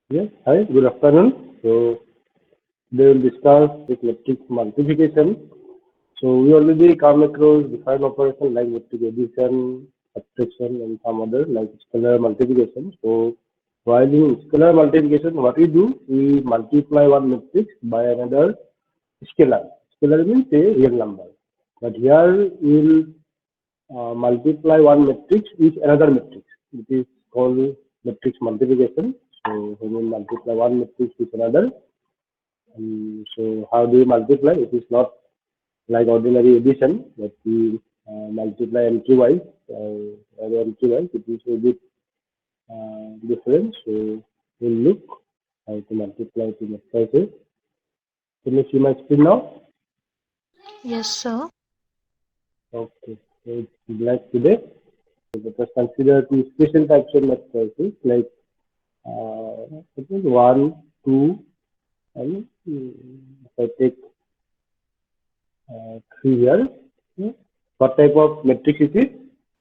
Yes, hi, good afternoon. So they will discuss with matrix multiplication. So we already come across different operations like matrix addition, subtraction, and some other like scalar multiplication. So while in scalar multiplication, what we do, we multiply one matrix by another scalar. Scalar means a real number. But here we will multiply one matrix with another matrix. It is called matrix multiplication. So we will multiply one matrix with another. So how do you multiply? It is not like ordinary addition, but we multiply entry-wise, entry-wise. It is a bit different. So we'll look how to multiply two matrices. Can you see my screen now? Yes, sir. Okay. So it's black today. So let us consider two special types of matrices like it is 1, 2, and if I take 3 here. Hmm, what type of matrix it is?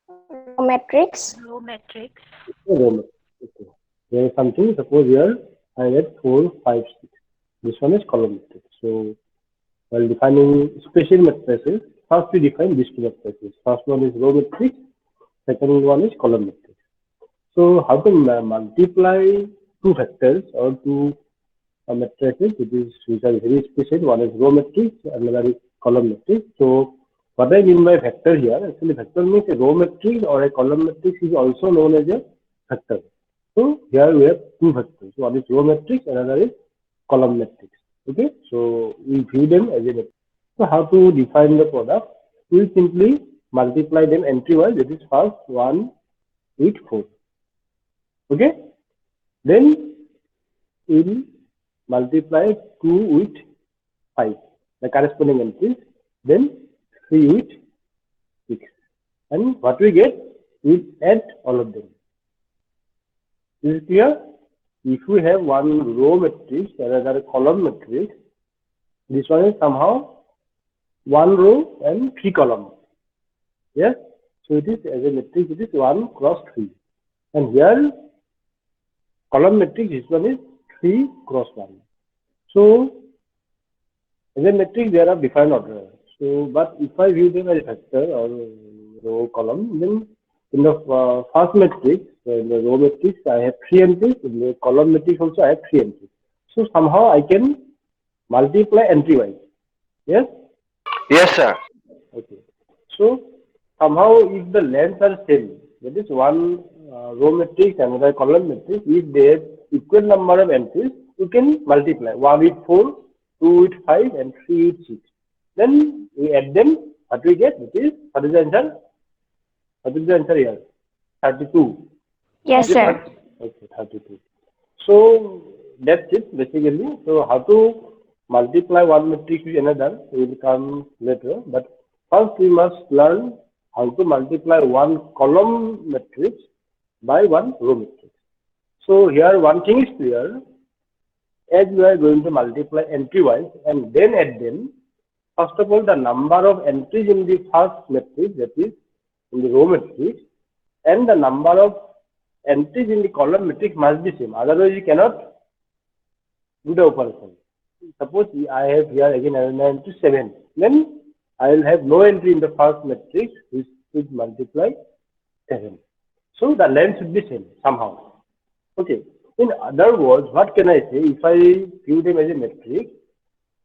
Row matrix. Row matrix. Row matrix. Okay. There is something, suppose here I get 4, 5, 6. This one is column matrix. So while defining special matrices, first we define these two matrices. First one is row matrix, second one is column matrix. So how to multiply two vectors or two matrices, which are very special. One is row matrix, another is column matrix. So what I mean by vector here, actually vector means a row matrix or a column matrix is also known as a vector. So here we have two vectors. One is row matrix, another is column matrix. Okay, so we view them as a matrix. So how to define the product? We simply multiply them entry-wise. That is first 1 with 4. Okay, then we'll multiply 2 with 5, the corresponding entries, then 3 with 6. And what we get, we add all of them. Is it clear? If we have one row matrix, another column matrix, this one is somehow one row and 3 columns. Yes? So it is as a matrix, it is 1 cross 3. And here, column matrix, this one is 3 cross 1. So as a matrix, there are different orders. So, but if I view them as vector or row column, then in the first matrix, in the row matrix, I have 3 entries. In the column matrix also, I have 3 entries. So somehow I can multiply entry-wise. Yes? Yes, sir. Okay. So somehow if the lengths are same, that is one row matrix and another column matrix, if they have equal number of entries, you can multiply 1 with 4, 2 with 5, and 3 with 6. Then we add them. What we get? It is, what is the answer? What is the answer here? 32. Yes, sir. Okay, 32. So that's it basically. So how to multiply one matrix with another will come later. But first we must learn how to multiply one column matrix by one row matrix. So here one thing is clear. As we are going to multiply entry-wise and then add them, first of all, the number of entries in the first matrix, that is in the row matrix, and the number of entries in the column matrix must be same. Otherwise, you cannot do the operation. Suppose I have here again an entry 7. Then I will have no entry in the first matrix, which should multiply 7. So the length should be same somehow. Okay. In other words, what can I say? If I view them as a matrix,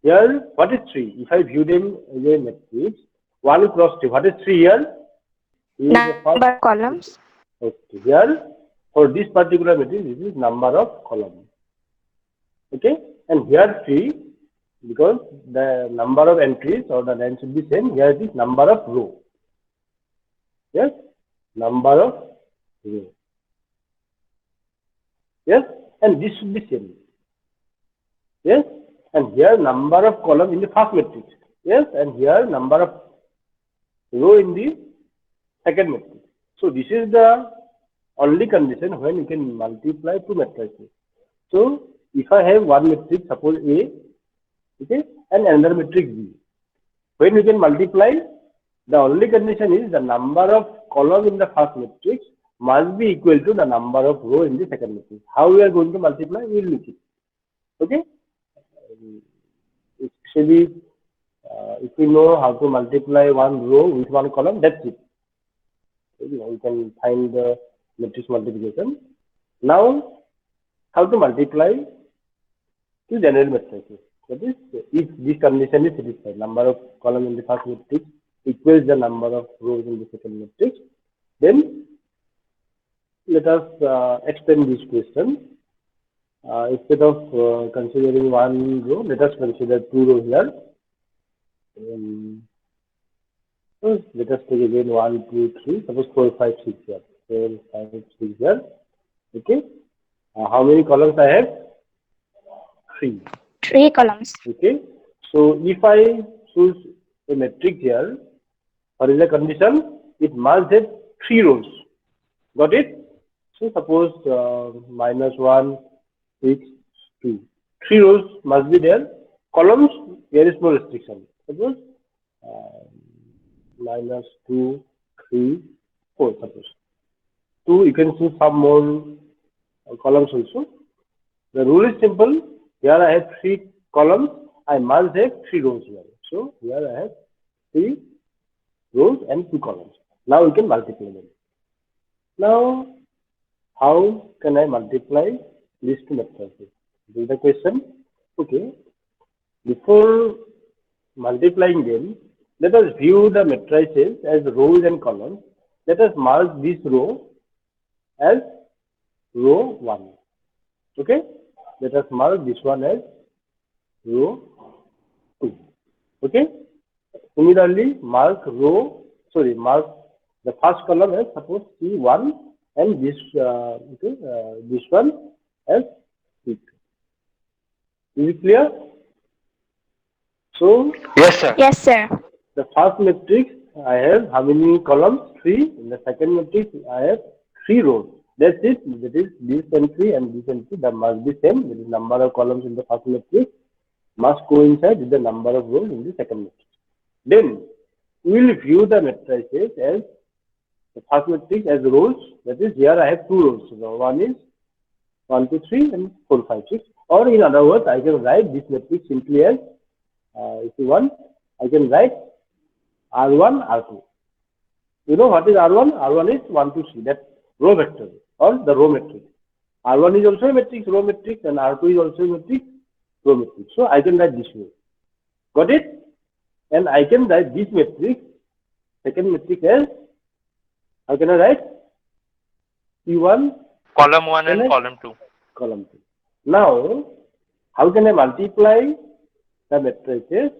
here, what is 3? If I view them as a matrix, 1 cross 3, what is 3 here? Is the first Number of columns. Okay, here for this particular matrix, this is number of columns. Okay, and here 3, because the number of entries or the length should be same, here it is number of row. Yes, number of row. Yes, and this should be same. Yes, and here number of column in the first matrix. Yes, and here number of row in the second matrix. So this is the only condition when you can multiply two matrices. So if I have one matrix, suppose A, okay, and another matrix B, when you can multiply, the only condition is the number of columns in the first matrix must be equal to the number of rows in the second matrix. How we are going to multiply? We will look it. Okay. Especially if we know how to multiply one row with one column, that's it. We can find the matrix multiplication. Now, how to multiply two general matrices? That is, if this condition is satisfied, number of columns in the first matrix equals the number of rows in the second matrix, then let us extend this question. Instead of considering one row, let us consider two rows here. Let us take again 1, 2, 3. Suppose 4, 5, 6 here. 4, 5, 6 here. Okay. How many columns I have? 3. 3 columns. Okay. So if I choose a matrix here, what is the condition? It must have 3 rows. Got it? So suppose -1, 6, 2. 3 rows must be there. Columns, there is no restriction. Suppose -2, 3, 4. Suppose 2. You can choose some more columns also. The rule is simple. Here I have 3 columns. I must have 3 rows here. So here I have 3 rows and 2 columns. Now we can multiply them. Now, how can I multiply these two matrices? This is the question. Okay. Before multiplying them, let us view the matrices as rows and columns. Let us mark this row as row 1. Okay. Let us mark this one as row 2. Okay. Similarly, mark the first column as suppose C1 and this this one as C2. Is it clear? So Yes, sir. Yes, sir. the first matrix I have how many columns? 3. In the second matrix I have 3 rows. That's it. That is this entry and this entry that must be same. That is number of columns in the first matrix must coincide with the number of rows in the second matrix. Then we will view the matrices as the first matrix as rows. That is, here I have 2 rows. So one is 1, 2, 3 and 4, 5, 6. Or in other words, I can write this matrix simply as if you want, I can write R1, R2. You know what is R1? R1 is 1, 2, 3. That's row vector or the row matrix. R1 is also a matrix, row matrix, and R2 is also a matrix, row matrix. So I can write this way. Got it? And I can write this matrix, second matrix as, how can I write? C1, Column 1 and column 2. column 2. Now, how can I multiply the matrices?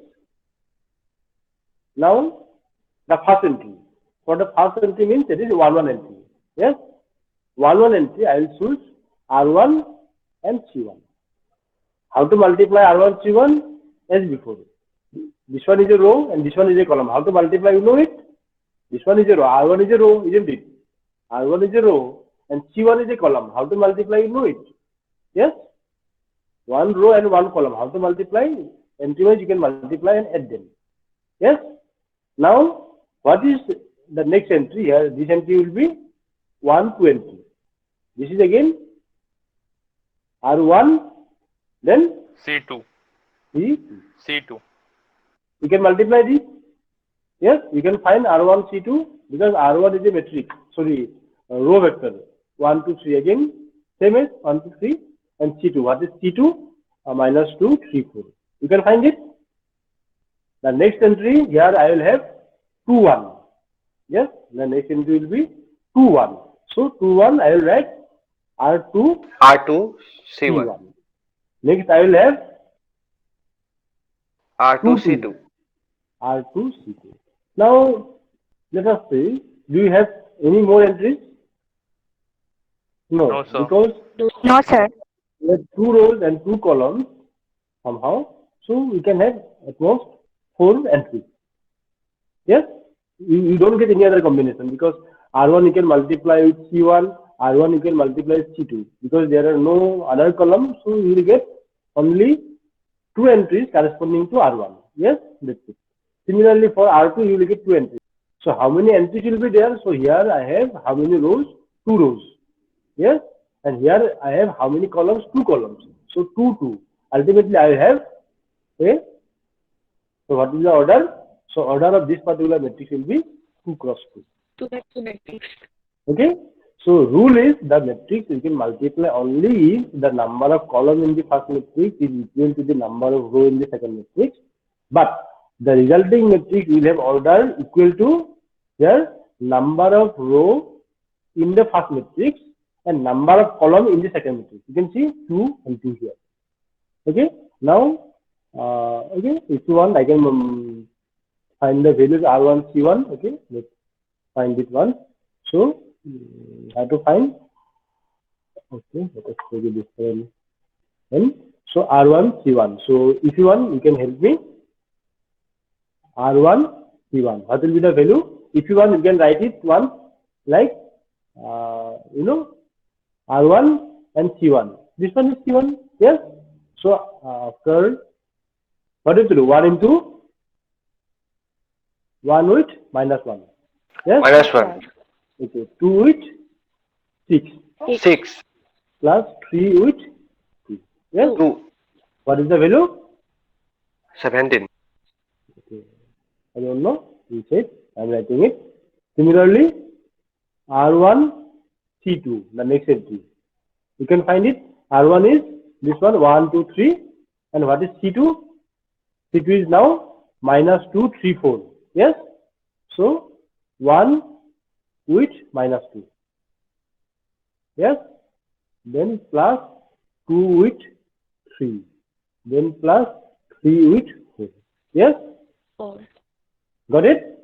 Now, the first entry. For the first entry means it is 1, 1 entry. Yes? 1, 1 entry, I will choose R1 and C1. How to multiply R1, C1? As before. This one is a row and this one is a column. How to multiply? You know it? This one is a row. R1 is a row, isn't it? R1 is a row and C1 is a column. How to multiply? You know it? Yes? One row and one column. How to multiply? Entry wise you can multiply and add them. Yes? Now, what is the next entry here? This entry will be 1, 2 entry. This is again R1, then C2. C2. C2. You can multiply this. Yes, you can find R1, C2 because R1 is a matrix. Sorry, row vector. 1, 2, 3 again. Same as 1, 2, 3 and C2. What is C2? -2, 3, 4. You can find it. The next entry here I will have 2, 1. Yes, the next entry will be 2, 1. So 2, 1 I will write R2, R2, C1. C1. Next I will have R2, 2, C2. R2, C2. Now let us see, do you have any more entries? No, No, sir. because No, sir. we have 2 rows and 2 columns somehow. So we can have at most 4 entries. Yes, you don't get any other combination because R1 you can multiply with C1, R1 you can multiply with C2 because there are no other columns. So you will get only 2 entries corresponding to R1. Yes, that's it. Similarly for R2 you will get 2 entries. So how many entries will be there? So here I have how many rows? 2 rows. Yes, and here I have how many columns? 2 columns. So 2, 2. Ultimately, I have a. So what is the order? So order of this particular matrix will be 2 cross 2. 2 by 2 matrix. Okay. So rule is the matrix you can multiply only if the number of columns in the first matrix is equal to the number of row in the second matrix. But the resulting matrix will have order equal to the number of row in the first matrix and number of column in the second matrix. You can see 2 and 2 here. Okay. Now, okay, if you want, I can find the values R1, C1. Okay, let's find it once. So, how to find? Okay, let us show you this one. And so R1, C1. So, if you want, you can help me. R1, C1. What will be the value? If you want, you can write it once like, you know, R1 and C1. This one is C1. Yes. So, after what is to do? 1 into 1 with minus 1. Yes. Minus 1. Okay. 2 with 6. 6. Plus 3 with 2. Yes. 2. What is the value? 17. Okay. I don't know. You said I am writing it. Similarly, R1, C2, the next entry. You can find it. R1 is this one, 1, 2, 3. And what is C2? C2 is now minus 2, 3, 4. Yes? So, 1 with minus 2. Yes? Then plus 2 with 3. Then plus 3 with 4. Yes? 4. Got it?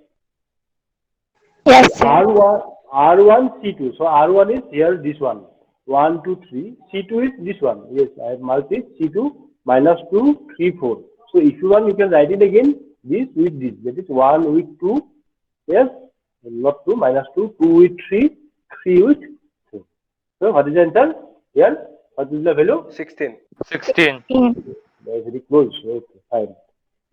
Yes, sir. R1, C2. So, R1 is here, this one. 1, 2, 3. C2 is this one. Yes, I have marked it. C2 minus 2, 3, 4. So, if you want, you can write it again. This with this. That is 1 with 2. Yes. Not 2, minus 2. 2 with 3. 3 with 4. So, what is the answer? Here, what is the value? 16. 16. Very close. Okay, fine.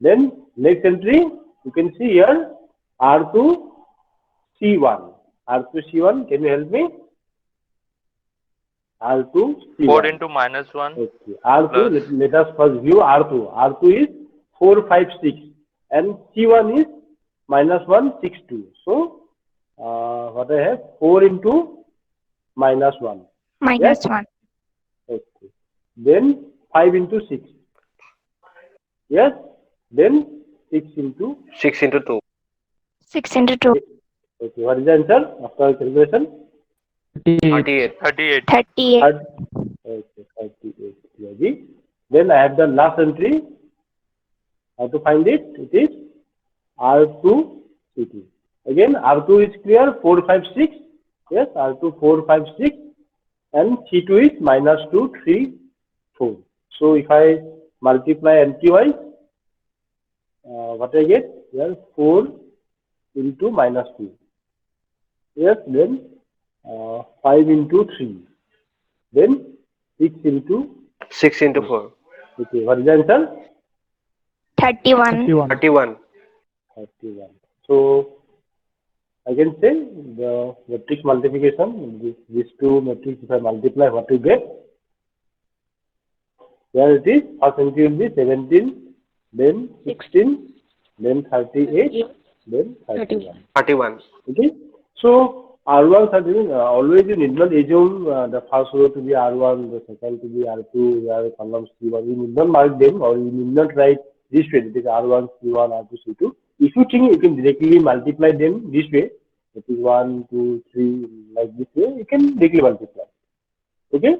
Then, next entry, you can see here, R2, C1. R2, C1. Can you help me? R2, C1. 4 into minus 1. Okay. R2, let us first view R2. R2 is 4, 5, 6. And C1 is minus 1, 6, 2. So, what I have? 4 into minus 1. Minus Yes? 1. Okay. Then 5 into 6. Yes? Then 6 into 6 into 2. 6 into 2. Okay. What is the answer after calculation? 38. 38. 38. Okay, 38. Ready? Then I have the last entry. How to find it? It is R2, C2. Again, R2 is clear, 4, 5, 6. Yes, R2, 4, 5, 6. And C2 is minus 2, 3, 4. So, if I multiply entry-wise, what I get? Here, 4 into minus 2. Yes, then 5 into 3. Then 6 into 6 into 4. Okay, what is the answer? 31. 31. 31. So, I can say the matrix multiplication, these two matrices, if I multiply, what you get? Here it is, first entry will be 17, then 16, then 38, then 31. 31. Okay, so R1, 31, always you need not assume the first row to be R1, the second to be R2, where columns C1. You need not mark them, or you need not write this way, it is R1, C1, R2, C2. If you think you can directly multiply them this way, it is 1, 2, 3, like this way, you can directly multiply. Okay,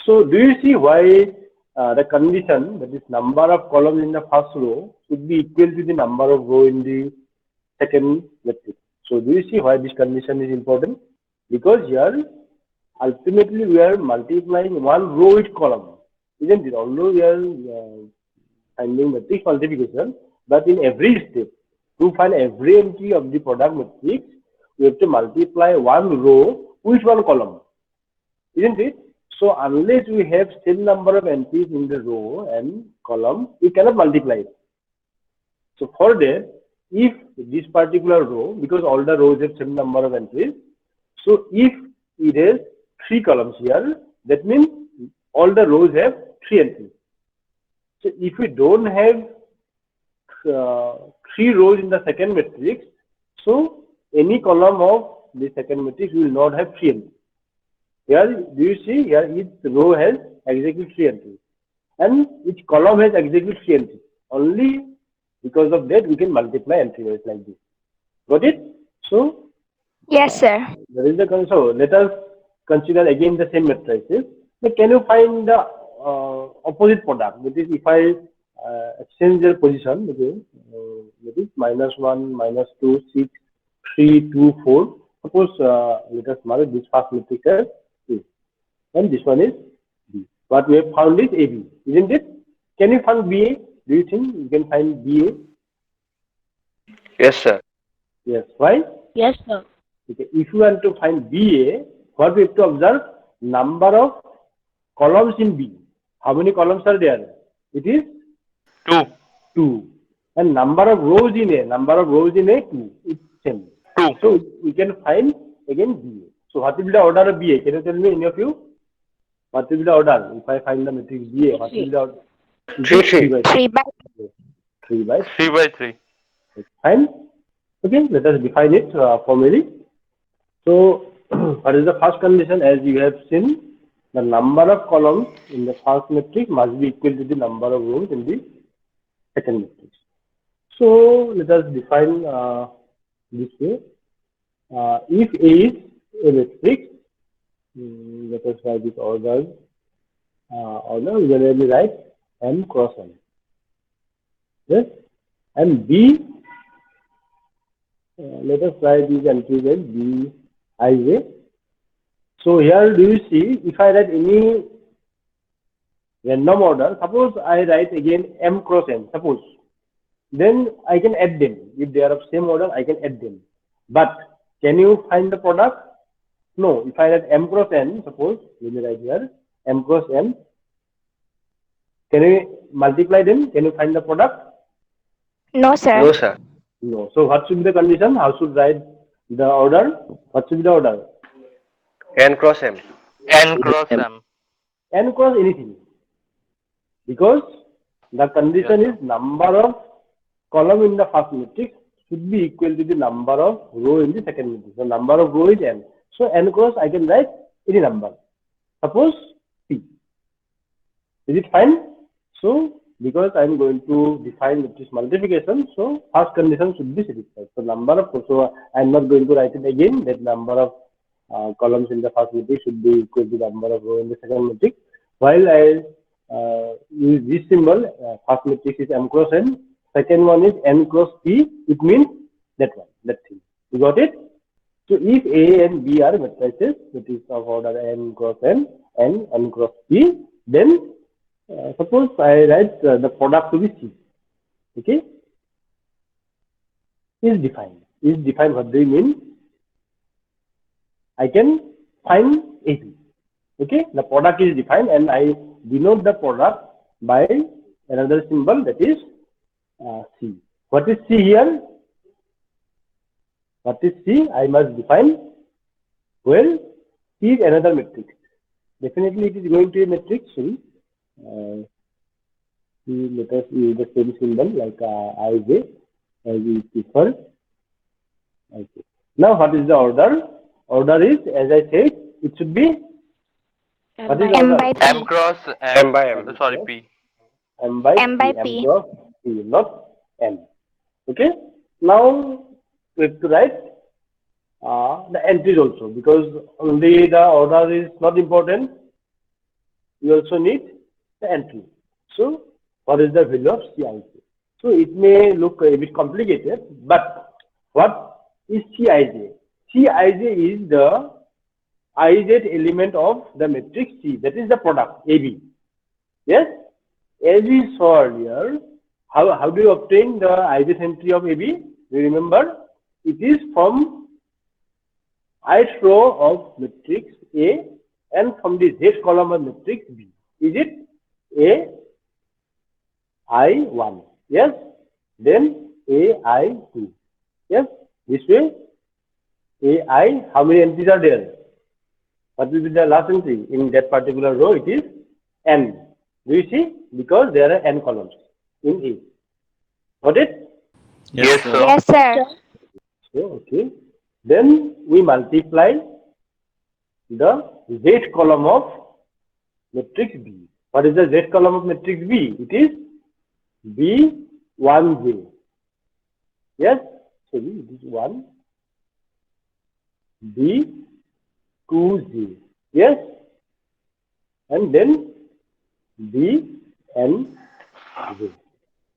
so do you see why the condition, that is number of columns in the first row, should be equal to the number of row in the second matrix? So do you see why this condition is important? Because here ultimately we are multiplying one row with column, isn't it? Although we are finding matrix multiplication, but in every step, to find every entry of the product matrix, we have to multiply one row with one column, isn't it? So unless we have same number of entries in the row and column, we cannot multiply it. So for that, if this particular row, because all the rows have same number of entries, so if it has 3 columns here. That means all the rows have 3 entries. So if we don't have 3 rows in the second matrix, so any column of the second matrix will not have 3 entries. Here, do you see here each row has exactly 3 entries and each column has exactly 3 entries. Only because of that we can multiply entry wise like this. Got it? So Yes, sir. there is the so let us consider again the same matrices. So can you find the opposite product? That is, if I exchange their position, okay, that is -1, -2, 6, 3, 2, 4. Suppose let us mark this first matrix as A, and this one is B. What we have found is AB, isn't it? Can you find BA? Do you think you can find BA? Yes, sir. Yes. Why? Yes, sir. Okay. If you want to find BA, what we have to observe? Number of columns in B. How many columns are there? It is 2. 2. And number of rows in A. Number of rows in A 2. It's same. 2. So we can find again BA. So what will be the order of BA? Can you tell me, any of you? What will be the order? If I find the matrix BA, what will be the order? 3 by 3 by 3 by 3 by 3. Fine. Okay, let us define it formally. So, what is the first condition? As you have seen, the number of columns in the first matrix must be equal to the number of rows in the second matrix. So, let us define this way. If A is a matrix, let us write this order. We generally write M cross N. Yes, and B. Let us write these entries as B, I, J. So here, do you see, if I write any random order, suppose I write again M cross N, suppose, then I can add them. If they are of same order, I can add them. But can you find the product? No. If I write M cross N, suppose, let me write here, M cross N, can you multiply them? Can you find the product? No, sir. No, sir. No. So what should be the condition? How should write the order? What should be the order? N cross M. N cross M. N cross anything. Because the condition is number of column in the first matrix should be equal to the number of row in the second matrix. The number of row is N. So N cross I can write any number. Suppose P. Is it fine? So because I am going to define matrix multiplication, so first condition should be satisfied. So number of, so I am not going to write it again, that number of columns in the first matrix should be equal to the number of rows in the second matrix. While I use this symbol, first matrix is M cross N, second one is N cross P, it means that one, that thing. You got it? So if A and B are matrices, that is of order N cross N and N cross P, then suppose I write the product to be C. Okay? Is defined. Is defined, what do you mean? I can find AB. Okay? The product is defined and I denote the product by another symbol, that is C. What is C here? What is C? I must define. Well, C is another matrix. Definitely it is going to be a matrix. Sorry. Let us use the same symbol like IJ as we prefer. Okay. Now what is the order? Order is, as I said, it should be what is M order? by P. M cross M. by M. Sorry, P. M by M by P. P. M cross P, not M. Okay. Now we have to write the entries also, because only the order is not important. We also need the entry. So what is the value of Cij? So it may look a bit complicated, but what is Cij? Cij is the ith element of the matrix C, that is the product AB. Yes? As we saw earlier, how do you obtain the ith entry of AB? You remember, it is from ith row of matrix A and from the z column of matrix B. Is it A, I1? Yes. Then AI2. Yes. This way, AI, how many entries are there? what will be the last entry in that particular row? It is n. Do you see? Because there are n columns in A. Got it? Yes, sir. Yes, sir. So, okay. Then we multiply the z column of matrix B. What is the z column of matrix B? It is B1j. Yes? So, it is 1, B2j. Yes? And then BNJ.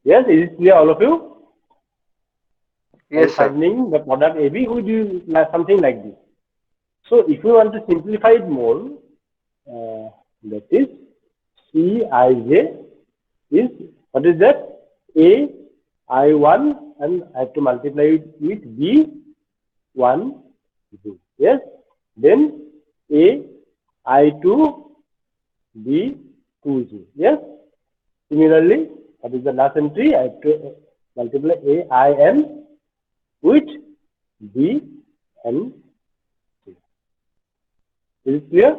Yes? Is it clear, all of you? Yes, sir. Finding the product AB, we do something like this. So, if you want to simplify it more, that is Cij is, what is that? I1, and I have to multiply it with B1. Yes? Then I2, B2J. Yes? Similarly, what is the last entry? I have to multiply AIN with B and C. Is it clear?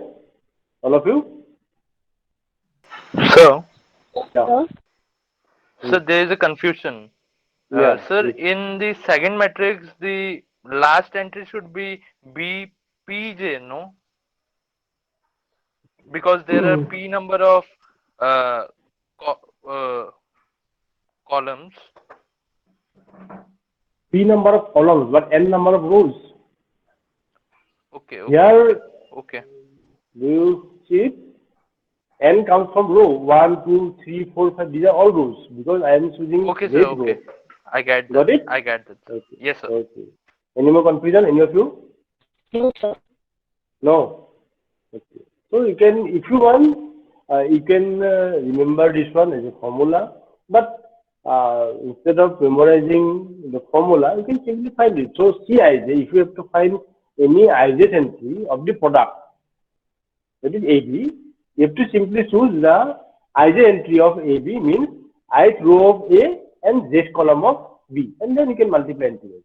All of you? Sir, Yeah. so there is a confusion. Yeah. Sir, in the second matrix, the last entry should be BPJ, no? Because there are P number of columns. P number of columns, but N number of rows. Okay. Okay. Here, Okay. do you see it? N comes from row 1, 2, 3, 4, 5. These are all rows because I am choosing Okay, Z sir. row. Okay. I get that. Got it? I get that. Okay. Yes, sir. Okay. Any more confusion? Any of you? No, sir. No. Okay. So you can, if you want, you can remember this one as a formula. But instead of memorizing the formula, you can simply find it. So Cij, if you have to find any ij entry of the product, that is AB, you have to simply choose the ij entry of AB, means ith row of A and z column of B, and then you can multiply into it.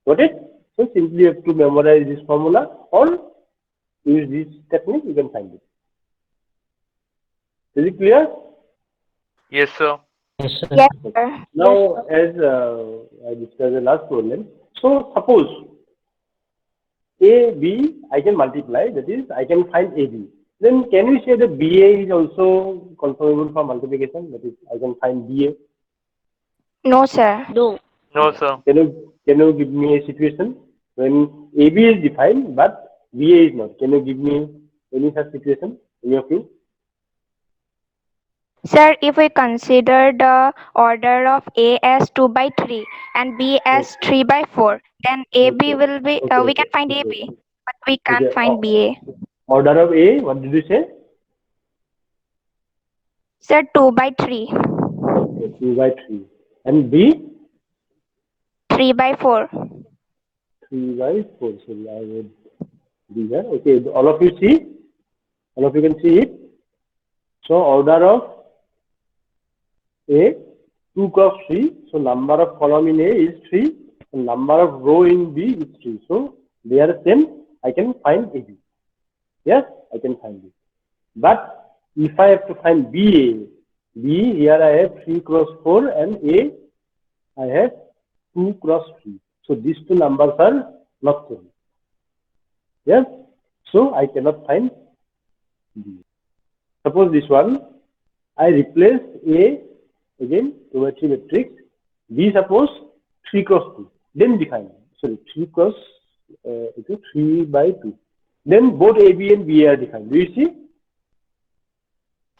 Got it? So simply you have to memorize this formula or use this technique, you can find it. Is it clear? Yes, sir. Yes, sir. Now, as I discussed the last problem, so suppose A, B, I can multiply, that is, I can find AB. Then can we say that BA is also conformable for multiplication? That is, I can find BA. No, sir. No. No, sir. Can you give me a situation when AB is defined but BA is not? Can you give me any such situation, any of you? Sir, if we consider the order of A as 2 by 3 and B as 3 by 4, then AB will be, we can find AB, but we can't find BA. Order of A, what did you say? Sir, 2 by 3. Okay, 2 by 3. And B? 3 by 4. 3 by 4. So I would be there. Okay, all of you see? All of you can see it? So order of A, 2 cross 3. So number of column in A is 3. And number of row in B is 3. So they are same. I can find AB. Yes, I can find it. But if I have to find BA, B, here I have 3 cross 4 and A, I have 2 cross 3. So these two numbers are not same. Yes, so I cannot find B. Suppose this one, I replace A again, 2 by 3 matrix, B suppose 3 cross 2, then define, sorry, 3 cross 3 by 2. Then both AB and BA are defined. Do you see?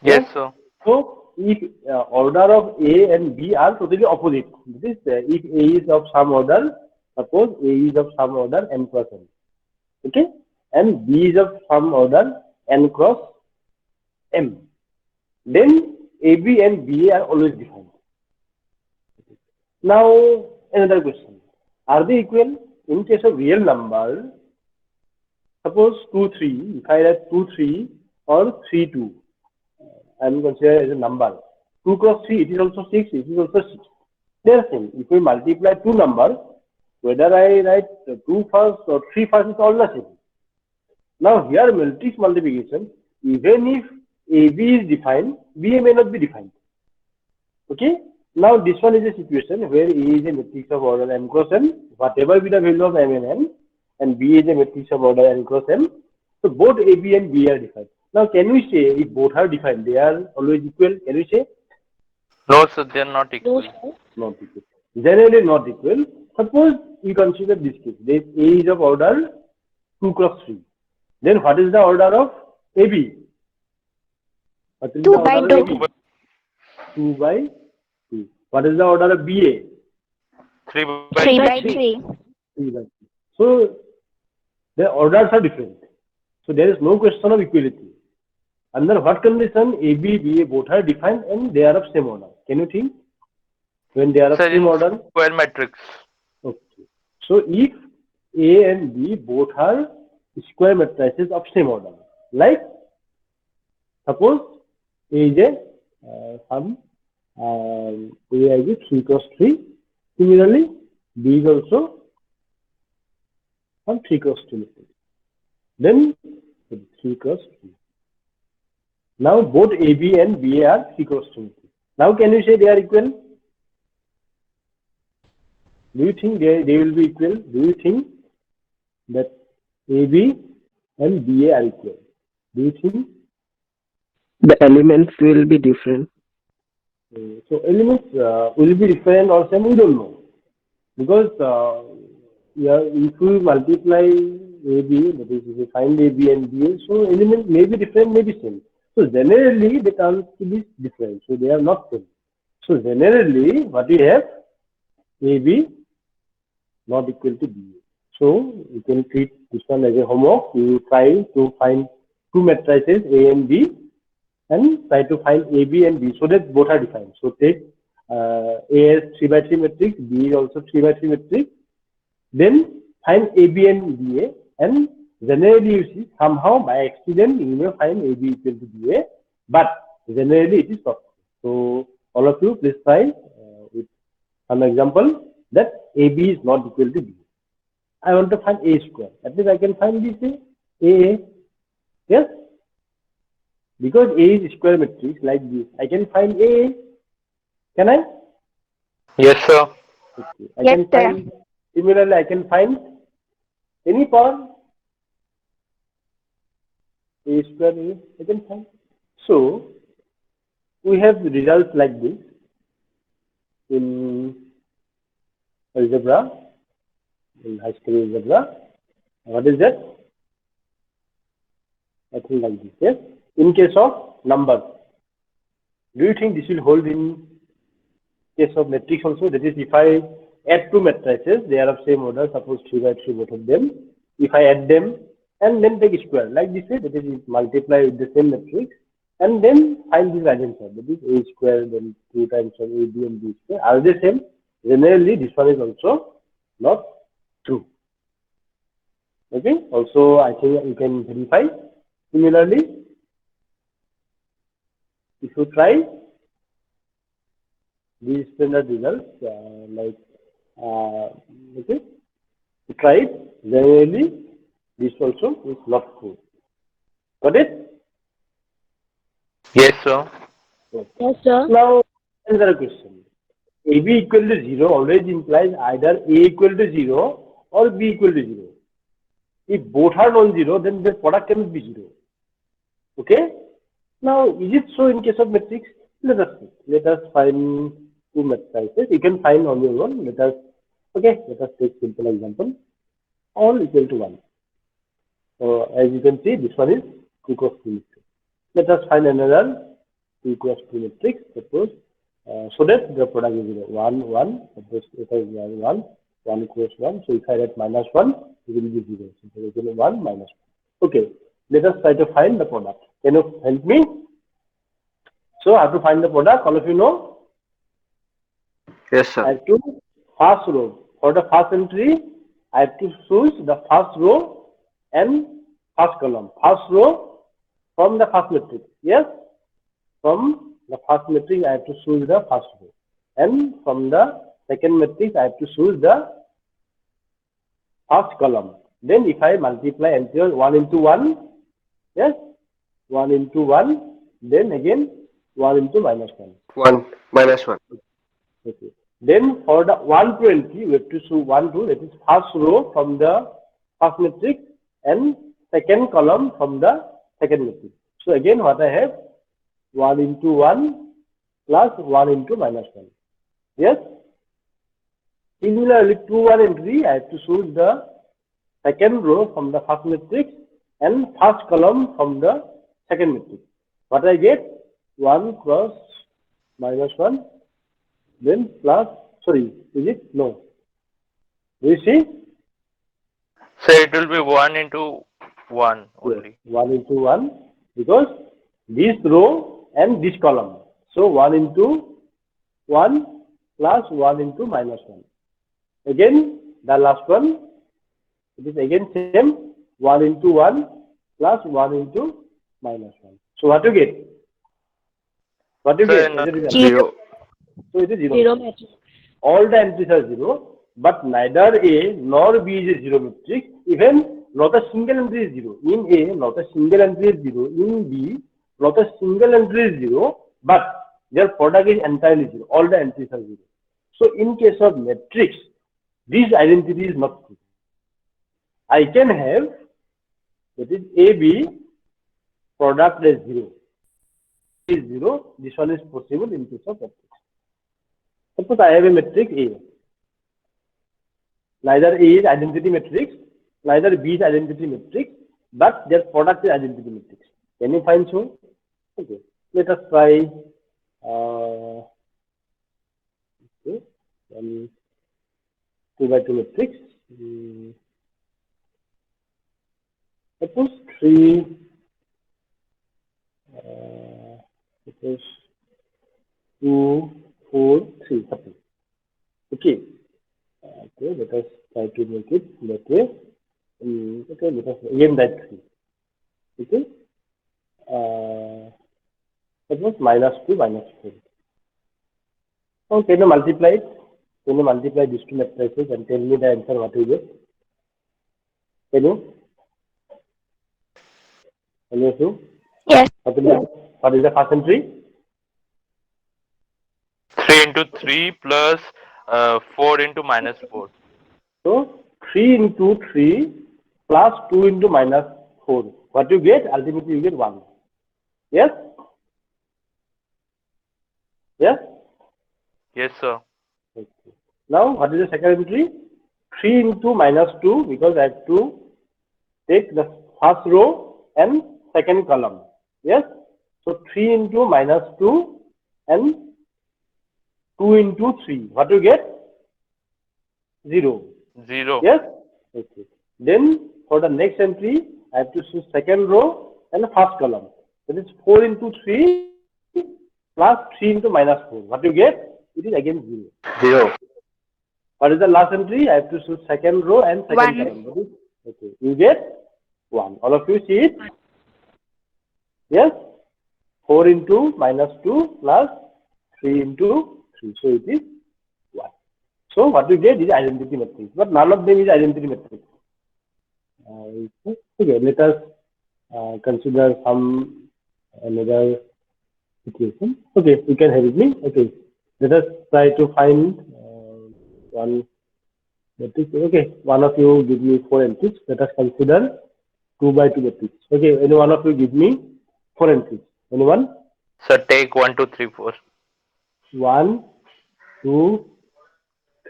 Yes, sir. So if order of A and B are totally opposite, this if A is of some order, suppose A is of some order n cross n, okay, and B is of some order n cross m, then AB and BA are always defined. Now another question: are they equal? In case of real number, suppose 2 3. If I write 2 3 or 3 2. I am considered as a number. 2 cross 3, it is also 6, it is also 6. They are same. If we multiply two numbers, whether I write 2 first or 3 first, it's all the same. Now here matrix multiplication, even if AB is defined, BA may not be defined. Okay. Now this one is a situation where A is a matrix of order m cross n, whatever be the value of m and n, and B is a matrix of order n cross m. So both AB and B are defined. Now can we say if both are defined, they are always equal? Can we say? No, sir, they are not No, equal. sir. Not equal. Generally not equal. Suppose we consider this case. This A is of order 2 cross 3. Then what is the order of AB? What is 2 the by order of 2. AB? 2 by 2. What is the order of BA? 3 by 3 by 3. 3. 3 by 3. So the orders are different. So there is no question of equality. Under what condition AB, BA both are defined and they are of same order? Can you think? When they are of Sir, same in order? square matrix. Okay. So if A and B both are square matrices of same order, like suppose A is a some A is 3 cross 3. Similarly, B is also some 3 cross 2. Then 3 cross 3. Now both AB and BA are 3 cross 2. Now can you say they are equal? Do you think they will be equal? Do you think that AB and BA are equal? Do you think? The elements will be different. So elements will be different or same, we don't know. Because yeah, if we multiply AB, that is, if we find AB and BA, so elements may be different, may be same. So generally, they turn to be different. So they are not same. So generally, what we have, AB not equal to BA. So you can treat this one as a homework. You try to find two matrices A and B and try to find AB and B so that both are defined. So take A as 3 by 3 matrix, B is also 3 by 3 matrix. Then find AB and BA, and generally you see somehow by accident you may find AB equal to BA, but generally it is not. So all of you please try with some example that AB is not equal to B. I want to find A square. At least I can find this A. Yes? Because A is square matrix like this, I can find A. Can I? Yes, sir. Okay. I Yes, can sir. find, similarly I can find any power A square A, I can find. So we have results like this in algebra, in high school algebra. What is that? I think like this. Yes. In case of numbers, do you think this will hold in case of matrix also? That is, if I add two matrices, they are of same order, suppose 3 by 3 both of them. If I add them and then take square like this way, that is, multiply with the same matrix and then find this eigenvalue. That is A square, then 2 times of A, B and B square. Are they same? Generally, this one is also not true. Okay. Also, I think you can verify. Similarly, if you try these standard results, okay, you try it. Generally, this also is not true. Got it? Yes, sir. Yes, sir. Now, another question. AB equal to 0 always implies either A equal to 0 or B equal to 0. If both are non-zero, then the product cannot be 0. Okay? Now, is it so in case of matrix? Let us see. Let us find two matrices. You can find on your own. Let us take simple example. All equal to 1. So, as you can see, this one is 2 cross 2 matrix. Let us find another 2 cross 2 matrix, suppose, so that the product is 0. 1, 1, suppose it is 1, 1 cross 1. So, if I write minus 1, it will be 0. So, it will be 1 minus 1. Okay, let us try to find the product. Can you help me? So, I have to find the product. All of you know? Yes, I sir. have to first row. For the first entry, I have to choose the first row and first column. First row from the first matrix. Yes? From the first matrix, I have to choose the first row. And from the second matrix, I have to choose the first column. Then if I multiply entire 1 into 1, yes, 1 into 1, then again 1 into minus 1. 1 minus 1. Okay. Then for the 1 to entry, we have to show 1 to, that is first row from the first matrix and second column from the second matrix. So again what I have, 1 into 1 plus 1 into minus 1. Yes? Similarly, 2, 1 entry, I have to choose the second row from the first matrix and first column from the second matrix. What I get? 1 plus minus 1, then plus, sorry, is it? No. Do you see? So it will be 1 into 1 only. Yes, 1 into 1, because this row and this column. So 1 into 1 plus 1 into minus 1. Again, the last one, it is again same, 1 into 1 plus 1 into minus 1. So what you get? What you So get? in As a result? 0. So it is 0. Zero matrix. All the entries are 0, but neither A nor B is a 0 matrix. Even not a single entry is 0. In A, not a single entry is 0. In B, not a single entry is 0, but their product is entirely 0. All the entries are 0. So in case of matrix, this identity is not true. I can have, that is AB, product is 0. Is 0. This one is possible in case of matrix. Suppose I have a matrix A. Neither A is identity matrix, neither B is identity matrix, but their product is identity matrix. Can you find so? Okay. Let us try. Okay. 2 by 2 matrix. Suppose 3. Suppose 2, 4, 3. Suppose. Okay. Okay, let us try to make it that way. Okay, let us again that 3. Okay. Suppose minus 2, minus 4. Now can you multiply it? Can you multiply these two matrices and tell me the answer what you get? Can you? Can you do? Yes. What is the first entry? 3 into 3 plus 4 into minus 4. So 3 into 3 plus 2 into minus 4. What you get? Ultimately you get 1. Yes? Yes? Yes, sir. Okay. Now what is the second entry? 3 into minus 2, because I have to take the first row and second column. Yes? So 3 into minus 2 and 2 into 3. What you get? 0. 0. Yes? Okay. Then for the next entry, I have to choose second row and the first column. That is 4 into 3 plus 3 into minus 4. What you get? It is again 0. 0. What is the last entry? I have to choose second row and second 1. column. That is, okay. You get 1. All of you see it? Yes? 4 into minus 2 plus 3 into 3. So it is 1. So what you get is identity matrix, but none of them is identity matrix. Okay, let us consider some another situation. Okay, you can help me. Okay, let us try to find one matrix. Okay, one of you give me 4 entries. Let us consider 2 by 2 matrix. Okay, any one of you give me 4 entries. Anyone? So take 1, 2, 3, 4. 1, 2,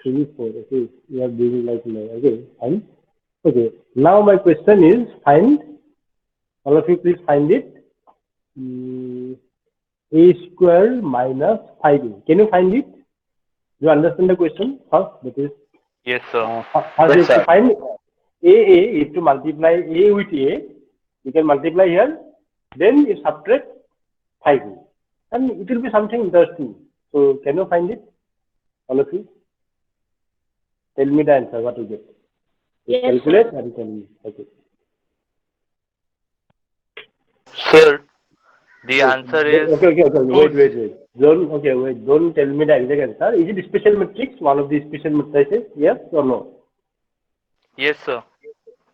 3, 4. Okay, you are doing like no. Okay, fine. Okay, now my question is find. All of you please find it. A square minus 5a. Can you find it? Do you understand the question? First, that is. Yes, sir. First, is to find a is to multiply a with a. You can multiply here. Then you subtract 5a, and it will be something interesting. So, can you find it? All of you? Tell me the answer. What you get? Yes, Calculate and tell me. Okay. Sir, the answer is Okay. Wait. Don't tell me the exact answer. Is it special matrix? One of the special matrices? Yes or no? yes, sir.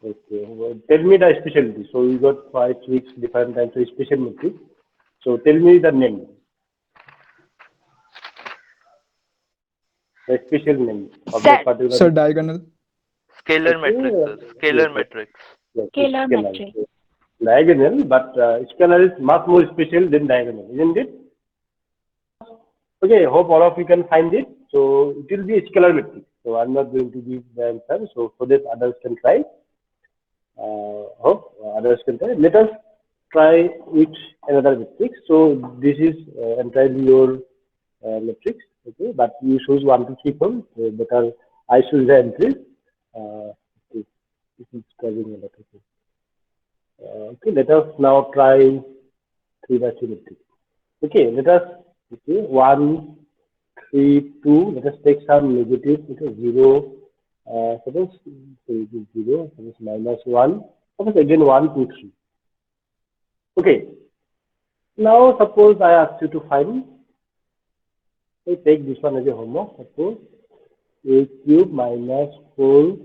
Okay. Well, tell me the specialty. So you got 5, 6 different types of special matrix. So tell me the name. The special name of Sir. that particular. So diagonal. Scalar Okay, matrices. Scalar matrix. yes, Scalar scalar. matrix. So, diagonal, but scalar is much more special than diagonal, isn't it? Okay, hope all of you can find it. So it will be a scalar matrix. So I'm not going to give the answer. So that others can try. Hope others can try. Let us try with another matrix. So this is entirely your matrix. Okay, but you choose 1, 2, 3, 4. So better I choose the entries. This is causing a lot of things. Okay, let us now try 3 by 3 matrix. Okay, let us 1, 3, 2. Let us take some negative. Okay, 0. Suppose it is 0. Suppose -1. Suppose again 1, 2, 3. Okay. Now suppose I ask you to find. I take this one as a homework. Suppose a cube minus 4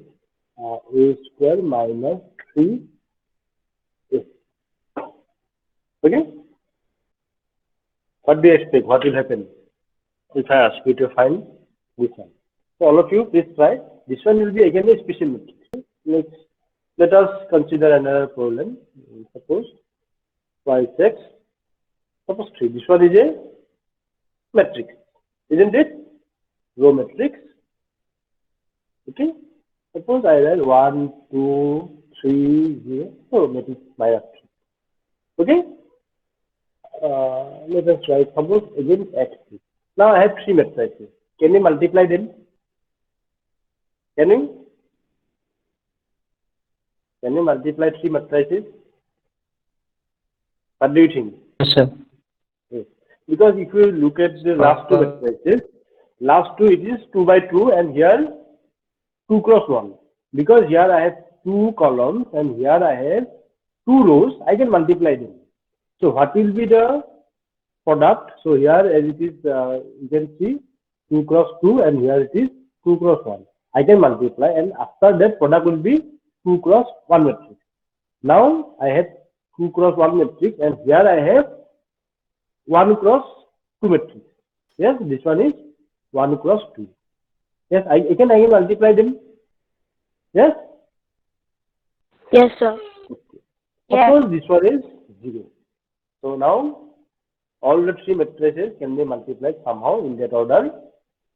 a square minus 3 a. Okay. What do you expect? What will happen if I ask you to find this one? So all of you, please try. This one will be again a special matrix. Let us consider another problem. Suppose twice x. Suppose 3. This one is a matrix, isn't it? Row matrix. Okay. Suppose I write 1, 2, 3, 0. So matrix minus 3. Okay. Let us write suppose again x3. Now I have 3 matrices. Can you multiply them? Can you? Can you multiply 3 matrices? What do you think? Yes, sir. Yes. Because if you look at the last 2 matrices, last 2 it is 2 by 2 and here 2 cross 1. Because here I have 2 columns and here I have 2 rows, I can multiply them. So what will be the product? So here as it is, you can see 2 cross 2 and here it is 2 cross 1. I can multiply and after that product will be 2 cross 1 matrix. Now I have 2 cross 1 matrix and here I have 1 cross 2 matrix. Yes, this one is 1 cross 2. Yes, I can multiply them. Yes? Yes, sir. Yes. Suppose this one is 0. So now all the 3 matrices can be multiplied somehow in that order.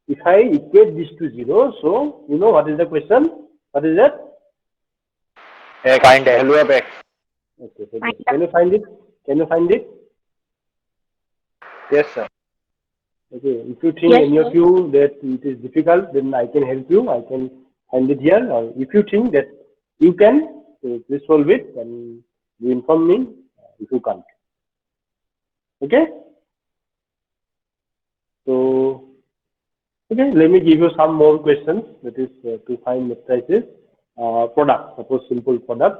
If I equate this to 0, so you know what is the question? What is that? Kind of x. Okay, so can you find it? Can you find it? Yes, sir. Okay, if you think Yes, any sir. of you that it is difficult, then I can help you. I can find it here. Or if you think that you can, so please solve it and you inform me if you can't. Okay? So, okay, let me give you some more questions. That is to find matrices. Product, suppose simple product.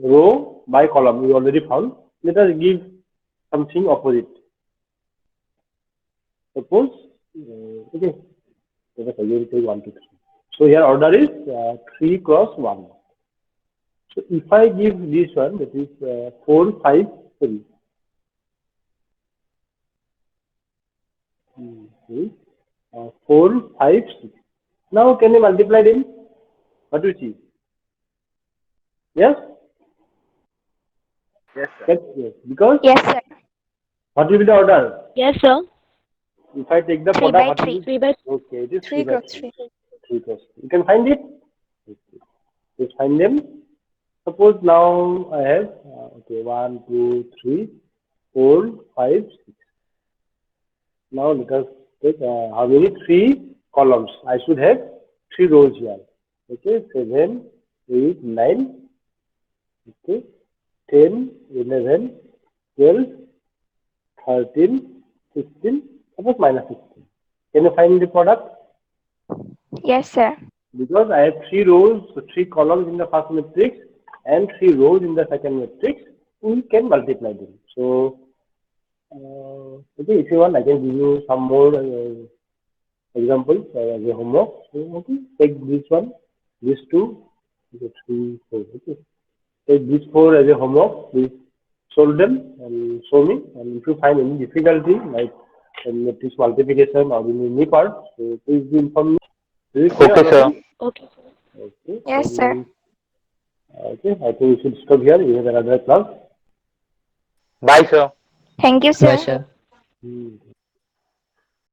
Row by column, we already found. Let us give something opposite. Suppose, okay, let us again take 1, 2, 3. So here order is 3 cross 1. So if I give this one, that is 4, 5, 3. 4, 5, 6. Now can you multiply them? What do you see? Yes? Yes, sir. Yes. Because Yes, sir. what will be the order? Yes, sir. If I take the 3 product, by what 3. will be? 3 by Okay, it is 3 3 by cross 3. 3. 3 cross 3. You can find it? Okay. Just find them. Suppose now I have, okay, 1, 2, 3, 4, 5, 6. Now let us take how many? 3 columns. I should have 3 rows here. Okay, 7, 8, 9. Okay, 10, 11, 12, 13, 15. Suppose minus 16. Can you find the product? Yes, sir. Because I have 3 rows, so 3 columns in the first matrix and 3 rows in the second matrix, we can multiply them. So, okay, if you want, I can give you some more examples as a homework. So, okay, take this one. these two, the 3, 4. Okay. Take these 4 as a homework. Please solve them and show me. And if you find any difficulty, like in matrix multiplication or in any part, so please do inform me. Is it clear, Okay, all of sir. them? Okay. Okay. Yes, sir. Then, okay. I think we should stop here. We have another class. Bye, sir. Thank you, Bye, sir. sir. Hmm.